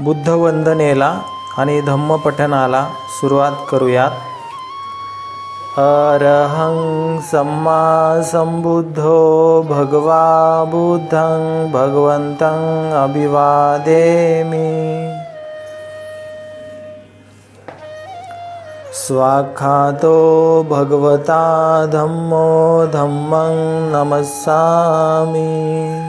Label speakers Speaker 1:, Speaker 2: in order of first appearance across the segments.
Speaker 1: बुद्धवंदनेला आणि धम्मपठनाला सुरुवात करूयात. अरहं सम्मा संबुद्धो भगवा बुद्धं भगवन्तं अभिवादेमि. स्वाख्यातो भगवता धम्मो धम्मं नमस्सामि.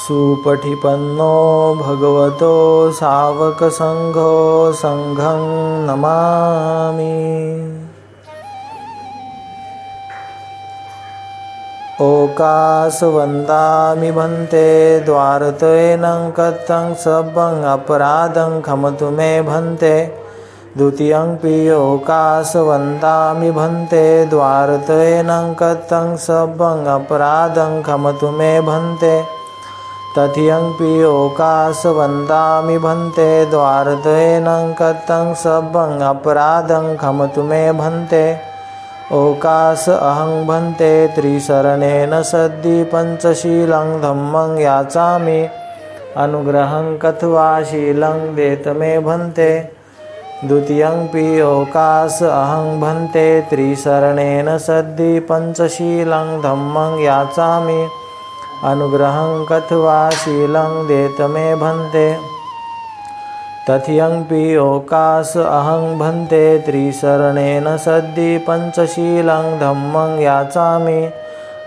Speaker 1: सुपठिपन्नो भगवतो सावकसंघो संघं नमामि. ओकासवन्दामि भन्ते द्वारतयेनं कथं सब्बं अपराधं खमतु मे भन्ते. द्वितीयंपि ओकासवन्दामि भन्ते द्वारतयेनं कथं सब्बं अपराधं खमतु मे भन्ते. तथियंपि ओकासवन्दामि भन्ते द्वारतयेनं कथं सब्बं अपराधं खमतु मे भन्ते. ओकास अहं भन्ते त्रिशरणेन सद्धि पंचशीलं धम्मं याचामि. अनुग्रहं कथवा शीलं देत मे भन्ते. द्वितीयंपि ओकास अहं भन्ते त्रिशरणेन सद्धि पंचशीलं धम्मं याचामि. अनुग्रहं कथवा शीलं देत मे भन्ते. तथियंपि ओकास अहं भन्ते त्रिशरणेन सद्धि पंचशीलं धम्मं याचामि.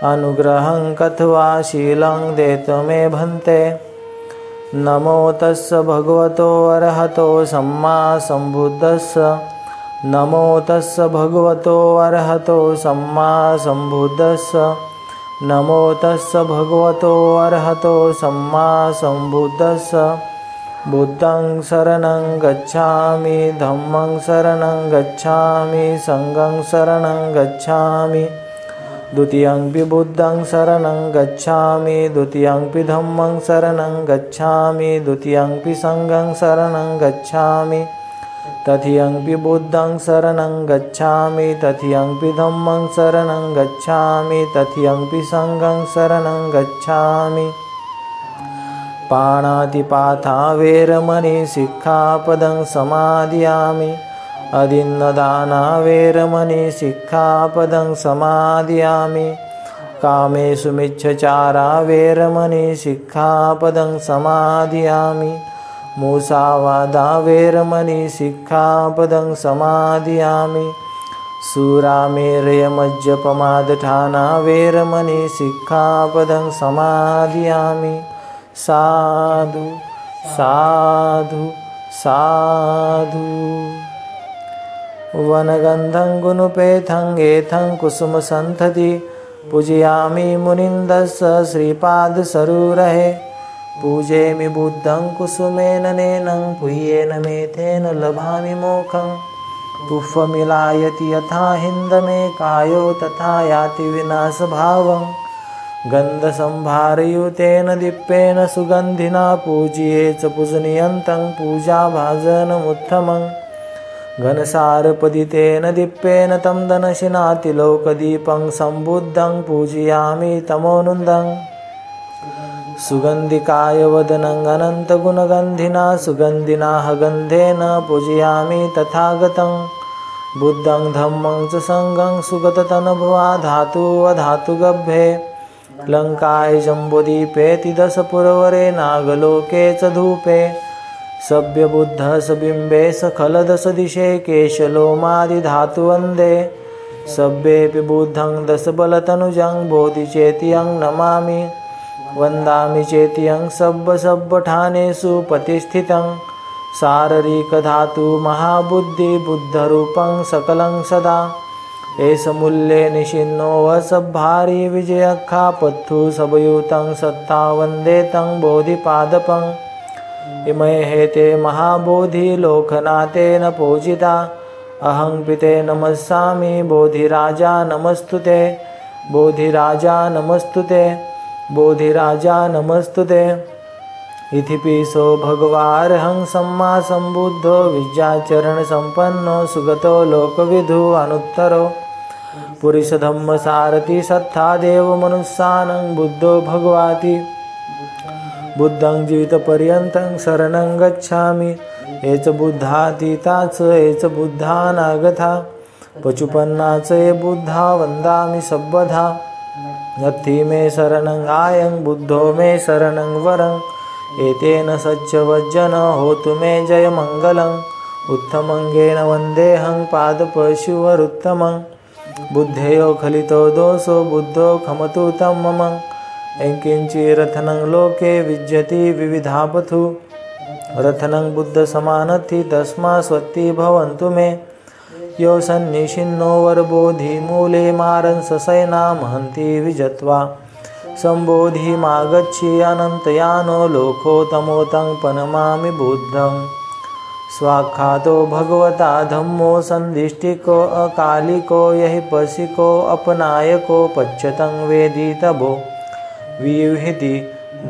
Speaker 1: अनुग्रहं कथवा शीलं देत मे भन्ते. नमो तस्स भगवतो अरहतो सम्मा संबुद्धस्स. नमो तस्स भगवतो अरहतो सम्मा संबुद्धस्स. नमो तस्स भगवतो अरहतो सम्मा संबुद्धस्स. बुद्धं शरणं गच्छामि धम्मं शरणं गच्छामि संघं शरणं गच्छामि. द्वितीयंपि बुद्धं शरणं गच्छामि द्वितीयंपि धम्मं शरणं गच्छामि द्वितीयंपि संघं शरणं गच्छामि. तथियंपि बुद्धं शरणं गच्छामि तथियंपि धम्मं शरणं गच्छामि तथियंपि संघं शरणं गच्छामि. पाणातिपाता वेरमणि सिक्खापदं समादियामि. अदिन्नदाना वेरमणि सिक्खापदं समादियामि. कामेषु मिच्छचारा वेरमणि सिक्खापदं समादियामि. मुसावादा वेरमणि सिक्खापदं समादियामि. सुरामेरयमज्जपमादठाना वेरमणि सिक्खापदं समादियामि. साधु साधु साधु. वनगंधं गुणपेथं एथं कुसुमसंतति. पूजयामि मुनिन्दस्य श्रीपादसरोरहे. पूजेमि बुद्धं कुसुमेन नैनं पुह्येन मेथेन लभामि मोक्षं. पुष्पमिलायति यथा हिन्दमे कायो तथा याति विनाशभावं. गन्धसंभारयुतेन दीप्तेन सुगन्धिना पूज्ये च पूजनीयन्तं पूजाभाजनमुत्तमं. घनसारपदितेन दीप्तेन तं दनशिनातिलोकदीपं संबुद्धं पूजयामि तमोनुन्दं. सुगन्धिकाय वदनं अनन्तगुणगन्धिना सुगन्धिना गन्धेन पूजयामि तथागतं. बुद्धं धम्मं च संघं सुगततनभवा धातुवधातुगभ्ये. लंकाय जम्बुदीपेति दशपुरवरे नागलोके च धूपे. सभ्यबुद्धः सबिम्बे सखलदशदिशे केशलोमादिधातुवन्दे. सभ्येऽपि बुद्धं दशबलतनुजं बोधिचेत्यं नमामि. वन्दामि चेत्यं सब्बठानेषु प्रतिष्ठितं. शारीरिकधातु महाबुद्धि बुद्धरूपं सकलं सदा. एष मूल्ये निशिन्नो वसभारी विजयखापत्थु सबयुतं सत्ता वन्दे तं बोधिपादपं. इमे हेते महाबोधि लोकनाथेन पूजिता. अहं पिते नमस्सामि बोधिराजा नमस्तुते. बोधिराजा नमस्तुते. बोधिराजा नमस्तुते. इतिपिसो भगवार्हं सम्मा संबुद्धो विद्याचरण संपन्नो सुगतो लोकविदु अनुत्तरो. पुरुषधम्म सारथि सत्था देव मनुष्यानं बुद्धो भगवाति. बुद्धं जीवितपर्यन्तं शरणं गच्छामि हेच बुद्धातीताच हेच बुद्धानागता पचुपन्नाच हे बुद्धा वंदामि सब्बधा नत्थि मे शरणं आयं बुद्धो मे शरणं वरं एतेन सच्चवज्जन होतु मे जय मंगलं उत्तमंगेन वन्देऽहं पादपशुवरुत्तमं बुद्धेयो खलितो दोषो बुद्धो खमतु तं मम एंकिंचिरथनं लोके विज्यति विविधापथु रथनं बुद्ध समानथि तस्मा स्वत्ति भवन्तु मे यो सन्निशिन्नो वरबोधि मूले मारन् ससैना महन्ति विजत्वा सम्बोधिमागच्छि अनन्तयानो लोकोत्तमोतं पनमामि बुद्धं स्वाख्यातो भगवता धम्मो सन्दिष्टिको अकालिको यहि पशिको अपनायको पच्यतं वेदितभो वियुहिति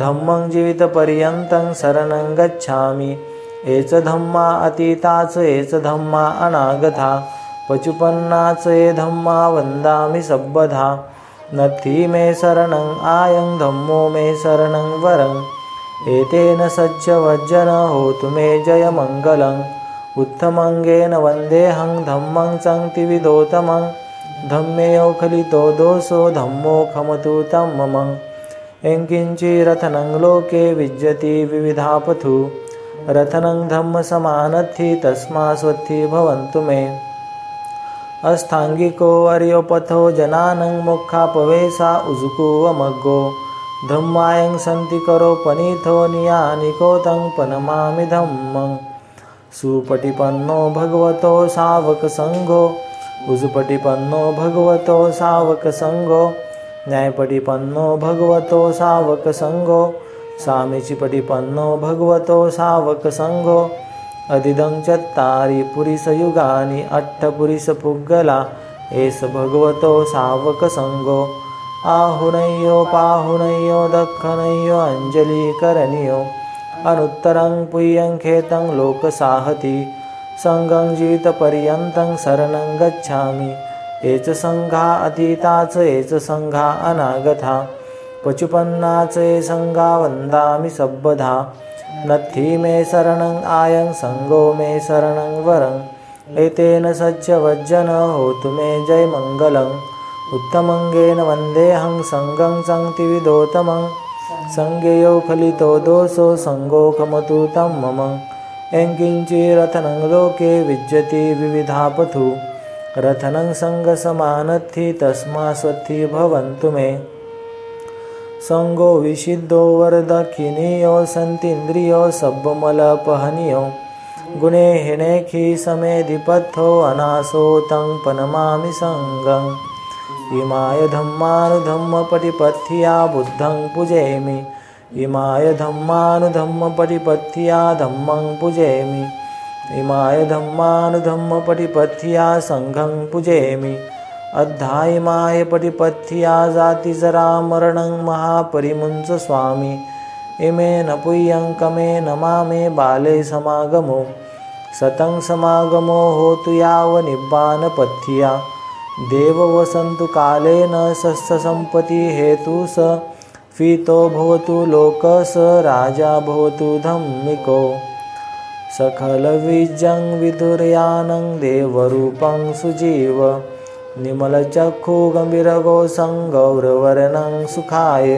Speaker 1: धम्मं जीवितपर्यन्तं शरणं गच्छामि एच धम्मा अतीताच एच धम्मा अनागता पचुपन्नाच ये धम्मा वन्दामि सब्बधा नत्थि मे शरणं आयं धम्मो मे शरणं वरं एतेन सच्चवज्जन होतु मे जय मंगलं उत्तमंगेन वन्देऽहं धम्मं संक्तिविदोतमं धम्मेयो खलितो दोषो धम्मो खमतु तं मम एंकिंचिरथनं लोके विज्यति विविधापथु रथनं धम्म समानथि तस्मा स्वत्ति भवन्तु मे अस्थांगिको अर्योपथो जनानं मोक्षापवेशा उजुकुवमग्गो धम्मायं सन्ति करो पनीथो नियानिको तं पनमामि धम्मं सुपटिपन्नो भगवतो सावक संघो उजुपटिपन्नो भगवतो सावक संघो न्यायपटिपन्नो भगवतो सावक संघो सामीचिपटिपन्नो भगवतो सावक संघो अधिदं चत्तारि पुरिसयुगानि अट्ठपुरिसपुग्गला एष भगवतो सावक संघो आहुनय्यो पाहुनय्यो दक्षिणय्यो अंजलिकरणियो अनुत्तरं पुय्यं खेतं लोकसाहति संघं जीवितपर्यन्तं शरणं गच्छामि एच संघा अतीताच एच संघा अनागता पचुपन्नाच ये संघा वन्दामि सब्बधा नत्थि मे शरणं आयं संघो मे शरणं वरं एतेन सच्चवज्जन होतु मे जय मंगलं उत्तमंगेन वन्देऽहं संघं संक्तिविदोतमं संज्ञेयो खलितो दोषो संघो खमतु तं मम एंकिंचिरथनं लोके विज्यति विविधापथु रथनं संघसमानथि तस्मा स्वत्ति भवन्तु मे संगो विशिद्धो वरदक्षिणीयो सन्तीन्द्रियो सब्बमलपहनियो गुणे हिणेखि समेधिपथो अनासो तं पनमामि संगं इमाय धम्मानुधम्मपटिपथ्या बुद्धं पूजयामि इमाय धम्मानुधम्मपटिपथ्या धम्मं पूजयामि इमाय धम्मानुधम्मपटिपथ्या संघं पूजयामि अद्धायिमाय पटिपथ्या जातिजरा मरणं महापरिमुञ्च स्वामी इमेन पुय्यं कमे नमामे बाले समागमो सतं समागमो होतु यावनिब्बानपथ्या देव वसन्तु कालेन सस्यसम्पत्ति हेतु स फीतो भवतु लोक स राजा भवतु धम्मिको सकलविजं विदुर्यानं देवरूपं सुजीव निमलचक्षु गम्भीरगोसं गौरवर्णं सुखाय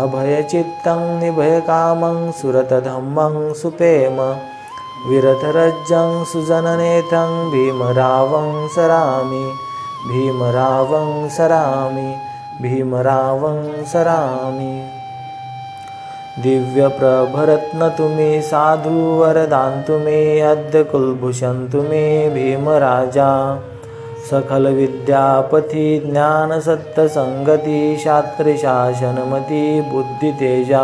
Speaker 1: अभयचित्तं निभयकामं सुरतधम्मं सुपेम विरथरज्जं सुजननेत्रं भीमरावं सरामि भीमरावं सरामि भीमरावं सरामि दिव्यप्रभरत्नतु मे साधु वरदान्तु मे अद्य कुलभूषन्तु मे भीमराजा सकल विद्यापति ज्ञान सत्संगति शास्त्र शासनमति बुद्धि तेजा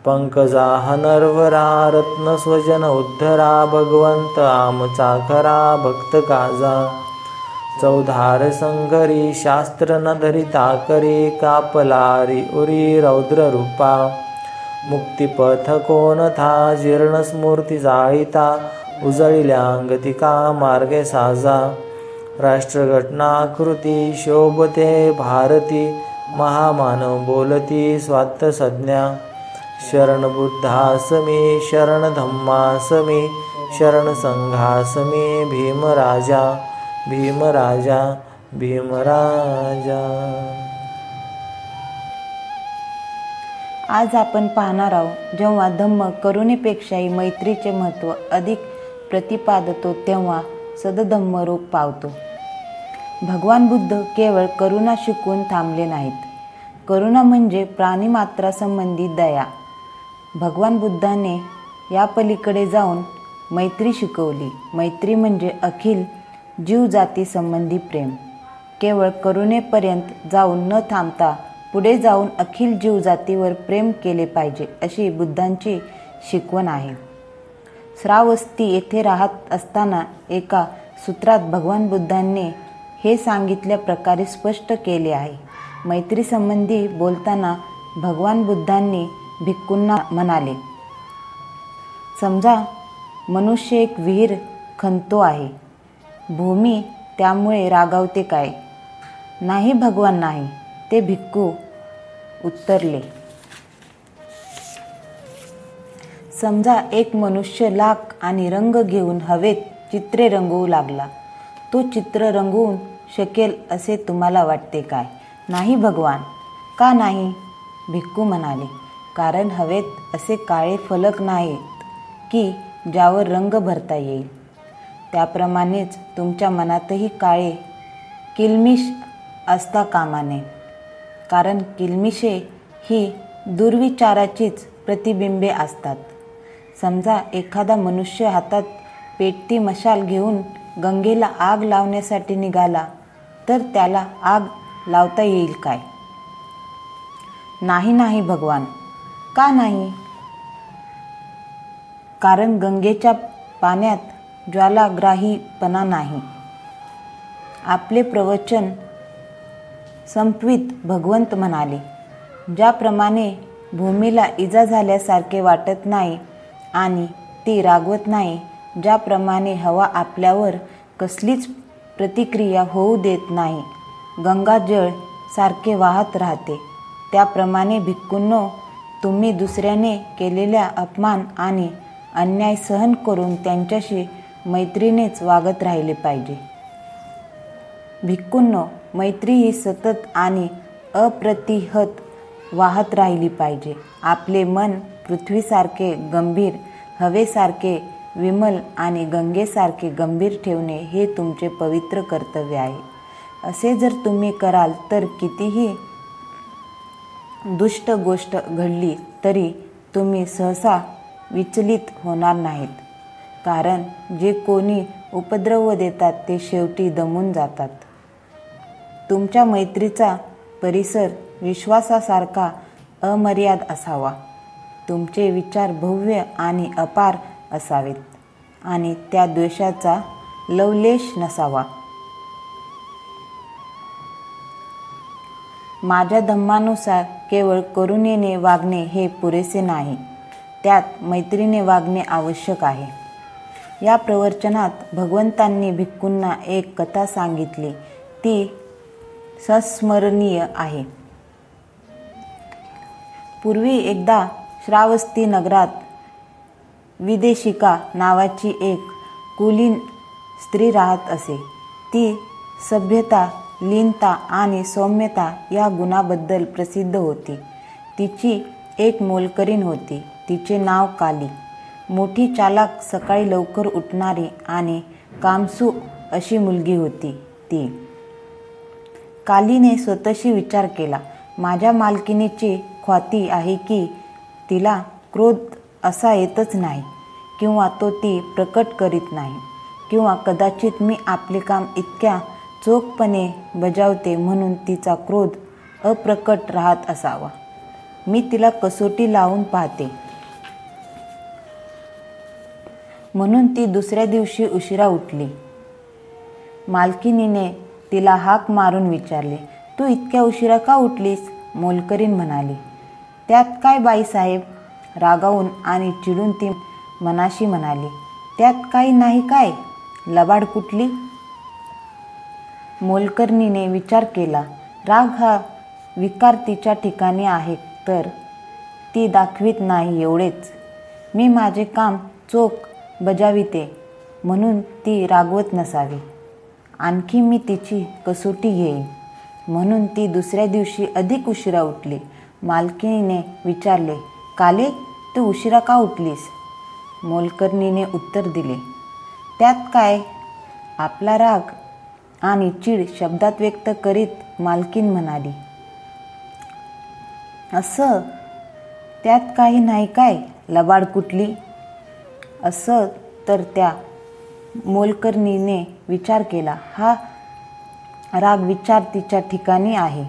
Speaker 1: पंकजा नरवरा रत्न स्वजन उद्धरा भगवंत आमचाखरा भक्त काजा चौधार संघरी शास्त्र न धरिता करी कापलारी उरी रौद्र रूपा मुक्तिपथ कोण था जीर्ण स्मूर्ती जाळीता उजळिल्यांगतिका मार्गे साजा राष्ट्रघटनाकृती शोभते भारती महामानव बोलती स्वात्त संज्ञा शरणबुद्धासमे शरणधम्मासमे शरणसंघासमे भीमराजा भीमराजा भीमराजा.
Speaker 2: आज आपण पाहणार आहोत, जेव्हा धम्म करुणेपेक्षाही मैत्रीचे महत्त्व अधिक प्रतिपादतो तेव्हा सदधम्म रूप पावतो. भगवान बुद्ध केवळ करुणा शिकवून थांबले नाहीत. करुणा म्हणजे प्राणीमात्रासंबंधी दया. भगवान बुद्धाने या पलीकडे जाऊन मैत्री शिकवली. मैत्री म्हणजे अखिल जीवजाती संबंधी प्रेम. केवळ करुणेपर्यंत जाऊन न थांबता पुढे जाऊन अखिल जीवजातीवर प्रेम केले पाहिजे, अशी बुद्धांची शिकवण आहे. श्रावस्ती येथे राहत असताना एका सूत्रात भगवान बुद्धांनी हे सांगितल्या प्रकारे स्पष्ट केले आहे. मैत्रीसंबंधी बोलताना भगवान बुद्धांनी भिक्खूंना म्हणाले, समजा मनुष्य एक विहीर खणतो आहे. भूमी त्यामुळे रागावते काय? नाही भगवान नाही, ते भिक्खू उत्तरले. समजा एक मनुष्य लाख आणि रंग घेऊन हवेत चित्रे रंगवू लागला. तो चित्र रंगवून शकेल असे तुम्हाला वाटते काय? नाही भगवान. का नाही? भिक्खू म्हणाले, कारण हवेत असे काळे फलक नाहीत की ज्यावर रंग भरता येईल. त्याप्रमाणेच तुमच्या मनातही काळे किलमिश असता कामा नये, कारण किलमिशे ही दुर्विचाराचीच प्रतिबिंबे असतात. समजा एखादा मनुष्य हातात पेटती मशाल घेऊन गंगेला आग लावण्यासाठी निघाला, तर त्याला आग लावता येईल काय? नाही नाही भगवान. का नाही? कारण गंगेच्या पाण्यात ज्वालाग्राहीपणा नाही. आपले प्रवचन संपवीत भगवंत म्हणाले, ज्याप्रमाणे भूमीला इजा झाल्यासारखे वाटत नाही आणि ती रागवत नाही, ज्याप्रमाणे हवा आपल्यावर कसलीच प्रतिक्रिया होऊ देत नाही, गंगाजळ सारखे वाहत राहते, त्याप्रमाणे भिक्खूंनो, तुम्ही दुसऱ्याने केलेल्या अपमान आणि अन्याय सहन करून त्यांच्याशी मैत्रीनेच वागत राहिले पाहिजे. भिक्खूंनो, मैत्री ही सतत आणि अप्रतिहत वाहत राहिली पाहिजे. आपले मन पृथ्वीसारखे गंभीर, हवेसारखे विमल आणि गंगेसारखे गंभीर ठेवणे हे तुमचे पवित्र कर्तव्य आहे. असे जर तुम्ही कराल तर कितीही दुष्ट गोष्ट घडली तरी तुम्ही सहसा विचलित होणार नाहीत, कारण जे कोणी उपद्रव देतात ते शेवटी दमून जातात. तुमच्या मैत्रीचा परिसर विश्वासासारखा अमर्याद असावा. तुमचे विचार भव्य आणि अपार असावेत आणि त्या द्वेषाचा लवलेश नसावा. माझ्या धम्मानुसार केवळ करुणेने वागणे हे पुरेसे नाही, त्यात मैत्रीने वागणे आवश्यक आहे. या प्रवचनात भगवंतांनी भिक्खूंना एक कथा सांगितली, ती संस्मरणीय आहे. पूर्वी एकदा श्रावस्ती नगरात विदेशिका नावाची एक कुलीन स्त्री राहत असे. ती सभ्यता, लीनता आणि सौम्यता या गुणाबद्दल प्रसिद्ध होती. तिची एक मोलकरीण होती. तिचे नाव काली. मोठी, चालाक, सकाळी लवकर उठणारी आणि कामसू अशी मुलगी होती ती. कालीने स्वतःशी विचार केला, माझ्या मालकिनीची ख्याती आहे की तिला क्रोध असा येतच नाही, किंवा तो ती प्रकट करीत नाही, किंवा कदाचित मी आपले काम इतक्या चोखपणे बजावते म्हणून तिचा क्रोध अप्रकट राहत असावा. मी तिला कसोटी लावून पाहते. म्हणून ती दुसऱ्या दिवशी उशिरा उठली. मालकिनीने तिला हाक मारून विचारले, तू इतक्या उशिरा का उठलीस? मोलकरीण म्हणाली, त्यात काय बाईसाहेब? रागावून आणि चिडून ती मनाशी म्हणाली, त्यात काही नाही काय, लबाड कुठली. मोलकरणीने विचार केला, राग हा विकार तिच्या ठिकाणी आहे तर ती दाखवित नाही एवढेच. मी माझे काम चोख बजाविते म्हणून ती रागवत नसावी. आणखी मी तिची कसोटी घेईन म्हणून ती दुसऱ्या दिवशी अधिक उशिरा उठली. मालकिणीने विचारले, काले तू उशिरा का उठलीस? मोलकरणीने उत्तर दिले, त्यात काय? आपला राग आणि चीड शब्दात व्यक्त करीत मालकीण म्हणाली, असं त्यात काही नाही काय, लबाड कुठली? असं तर त्या मोलकरणीने विचार केला. हा राग विचार तिच्या ठिकाणी आहे,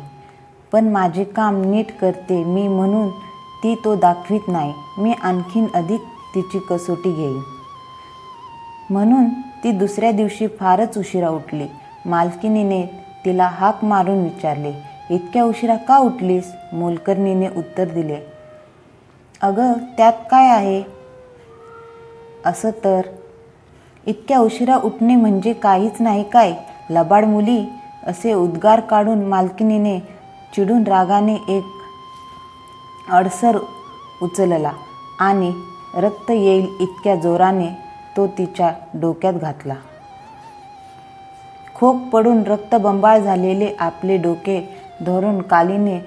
Speaker 2: पण माझे काम नीट करते मी म्हणून ती तो दाखवित नाही. मी आणखीन अधिक तिची कसोटी घेईन. म्हणून ती दुसऱ्या दिवशी फारच उशिरा उठली. मालकिणीने तिला हाक मारून विचारले, इतक्या उशिरा का उठलीस? मोलकरणीने उत्तर दिले, अगं त्यात काय आहे? असं तर इतक्या उशिरा उठणे म्हणजे काहीच नाही काय, लबाड मुली? असे उद्गार काढून मालकिणीने चिडून रागाने एक अडसर उचलला आणि रक्त येईल इतक्या जोराने तो तिच्या डोक्यात घातला. खोक पडून रक्तबंबाळ झालेले आपले डोके धरून कालीने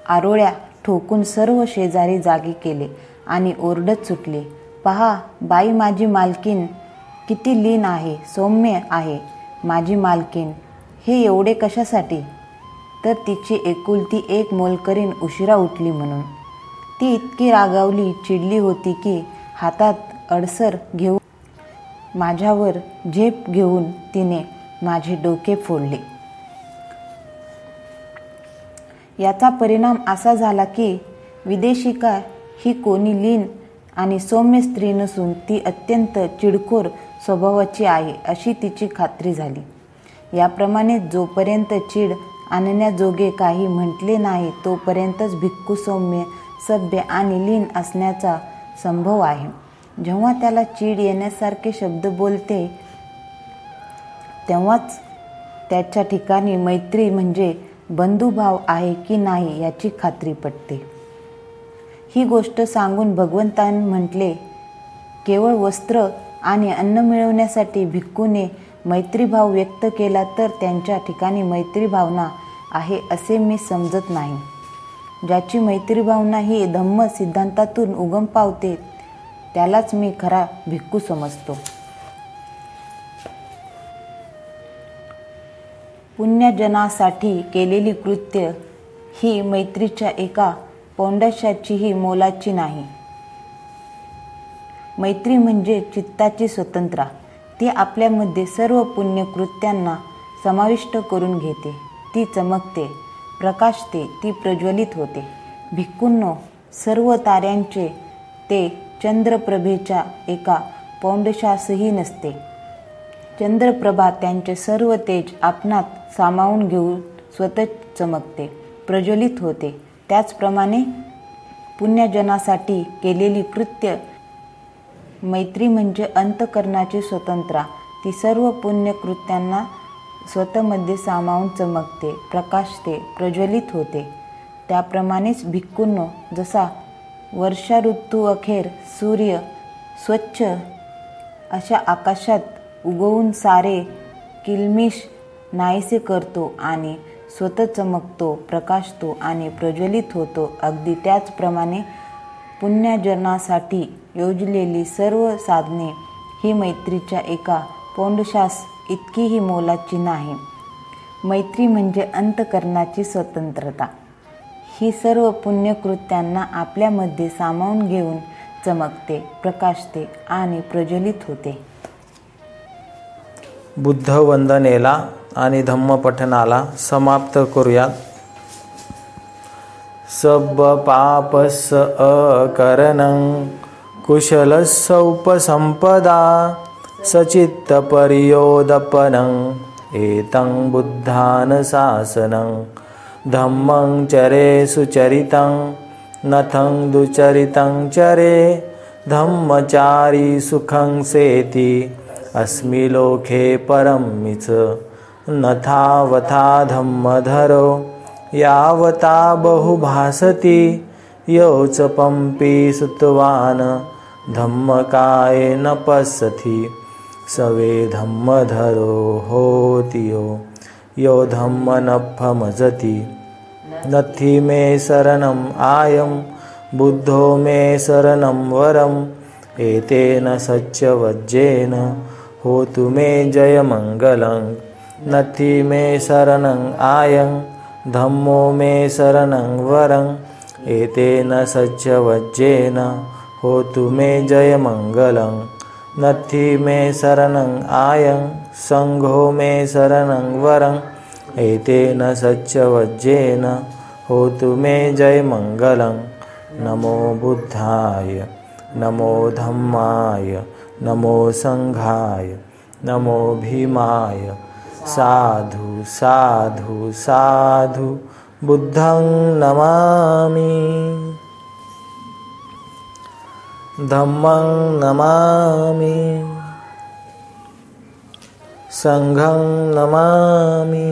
Speaker 2: आरोळ्या ठोकून सर्व शेजारी जागी केले आणि ओरडत सुटली, पहा बाई, माझी मालकीण किती लीन आहे, सौम्य आहे. माझी मालकीण हे एवढे कशासाठी? तर तिची एकुलती एक मोलकरीण उशिरा उठली म्हणून. ती इतकी रागावली चिडली होती की हातात अडसर घेऊन माझ्यावर झेप घेऊन तिने माझे डोके फोडले. याचा परिणाम असा झाला की विदेशिका ही कोणी लीन आणि सौम्य स्त्री नसून ती अत्यंत चिडखोर स्वभावाची आहे अशी तिची खात्री झाली. याप्रमाणे जोपर्यंत चीड आणण्याजोगे काही म्हटले नाही तोपर्यंतच भिक्खू सौम्य, सभ्य आणि लीन असण्याचा संभव आहे. जेव्हा त्याला चीड येण्यासारखे शब्द बोलते तेव्हाच त्याच्या ठिकाणी मैत्री म्हणजे बंधुभाव आहे की नाही याची खात्री पटते. ही गोष्ट सांगून भगवंतांनी म्हटले, केवळ वस्त्र आणि अन्न मिळवण्यासाठी भिक्खूने मैत्रीभाव व्यक्त केला तर त्यांच्या ठिकाणी मैत्री भावना आहे असे मी समजत नाही. ज्याची मैत्री भावना ही धम्म सिद्धांतातून उगम पावते त्यालाच मी खरा भिक्खू समजतो. पुण्यजनासाठी केलेली कृत्य ही मैत्रीच्या एका पौंडाशाचीही मोलाची नाही. मैत्री म्हणजे चित्ताची स्वतंत्रता. ती आपल्यामध्ये सर्व पुण्यकृत्यांना समाविष्ट करून घेते. ती चमकते, प्रकाशते, ती प्रज्वलित होते. भिक्खूंनो, सर्व ताऱ्यांचे ते चंद्रप्रभेच्या एका पौंडशासही नसते. चंद्रप्रभा त्यांचे सर्व तेज आपणात सामावून घेऊन स्वतः चमकते, प्रज्वलित होते. त्याचप्रमाणे पुण्यजनासाठी केलेली कृत्य मैत्री म्हणजे अंतःकरणाची स्वतंत्रता. ती सर्व पुण्यकृत्यांना स्वतःमध्ये सामावून चमकते, प्रकाशते, प्रज्वलित होते. त्याप्रमाणेच भिक्खूंनो, जसा वर्षा ऋतू अखेर सूर्य स्वच्छ अशा आकाशात उगवून सारे किलमिश नाहीसे करतो आणि स्वतः चमकतो, प्रकाशतो आणि प्रज्वलित होतो, अगदी त्याचप्रमाणे पुण्यजनासाठी योजलेली सर्व साधने ही मैत्रीच्या एका पौंडशास इतकीही मोलाची नाही. मैत्री म्हणजे अंतःकरणाची स्वतंत्रता. ही सर्व पुण्यकृत्यांना आपल्यामध्ये सामावून घेऊन चमकते, प्रकाशते आणि प्रज्वलित होते.
Speaker 1: बुद्ध वंदनेला आणि धम्मपठनाला समाप्त करूयात. सब पापस अकरणं कुशलस्य उपसंपदा सचित्त परियोदपनं एतं बुद्धानुशासनं धम्मं चरे सुचरितं नथं दुचरितं चरे धम्मचारी सुखं सेति अस्मि लोके परमिच नथावथा धम्मधरो यावता बहुभासति यो च पम्पी सुतवान् धम्मकायेन पश्यति सवे धम्मधरो होति यो धम्मनफमजति नत्थि मे शरणम् आयं बुद्धो मे शरणं वरम् एतेन सच्चवज्जेन होतु मे जयमङ्गलं नत्थि मे शरणं आयं धम्मो मे शरणं वरं एतेन सच्चवज्जेन होतु मे जयमङ्गलं नत्थि मे शरणं आयं सङ्घो मे शरणं वरं एतेन सच्चवज्जेन होतु मे जयमङ्गलं नमो बुद्धाय नमो धम्माय नमो संघाय नमो भीमाय साधु साधु साधु बुद्धं नमामि धम्मं नमामि संघं नमामि